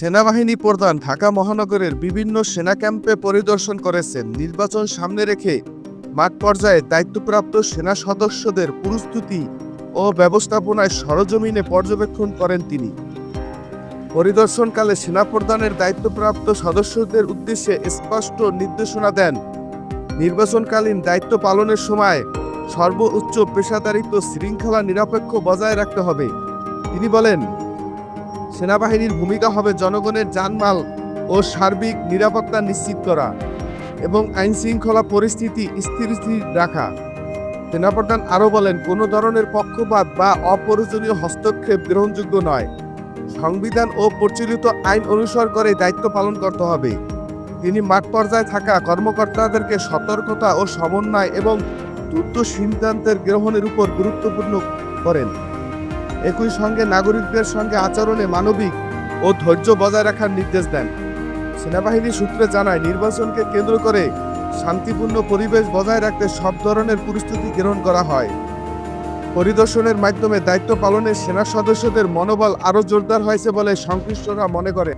সেনাবাহিনী প্রধান ঢাকা মহানগরের বিভিন্ন সেনা ক্যাম্পে পরিদর্শন করেছেন। নির্বাচন সামনে রেখে মাঠ পর্যায়ে দায়িত্বপ্রাপ্ত সেনা সদস্যদের প্রস্তুতি ও ব্যবস্থাপনায় সরজমিনে পর্যবেক্ষণ করেন তিনি। পরিদর্শনকালে সেনাপ্রধানের দায়িত্বপ্রাপ্ত সদস্যদের উদ্দেশ্যে স্পষ্ট নির্দেশনা দেন। নির্বাচনকালীন দায়িত্ব পালনের সময় সর্বোচ্চ পেশাদারিত্ব শৃঙ্খলা নিরপেক্ষ বজায় রাখতে হবে। তিনি বলেন, সেনাবাহিনীর ভূমিকা হবে জনগণের জানমাল ও সার্বিক নিরাপত্তা নিশ্চিত করা এবং আইনশৃঙ্খলা পরিস্থিতি স্থির রাখা। সেনাপ্রধান আরও বলেন, কোনো ধরনের পক্ষপাত বা অপ্রয়োজনীয় হস্তক্ষেপ গ্রহণযোগ্য নয়। সংবিধান ও প্রচলিত আইন অনুসরণ করে দায়িত্ব পালন করতে হবে। তিনি মাঠ পর্যায়ে থাকা কর্মকর্তাদেরকে সতর্কতা ও সমন্বয় এবং দ্রুত সিদ্ধান্তের গ্রহণের উপর গুরুত্বপূর্ণ করেন। একই সঙ্গে নাগরিকদের সঙ্গে আচরণে মানবিক ও ধৈর্য বজায় রাখার নির্দেশ দেন। সেনাবাহিনী সূত্রে জানায়, নির্বাচনকে কেন্দ্র করে শান্তিপূর্ণ পরিবেশ বজায় রাখতে সব ধরনের প্রস্তুতি গ্রহণ করা হয়। পরিদর্শনের মাধ্যমে দায়িত্ব পালনে সেনা সদস্যদের মনোবল আরও জোরদার হয়েছে বলে সংশ্লিষ্টরা মনে করে।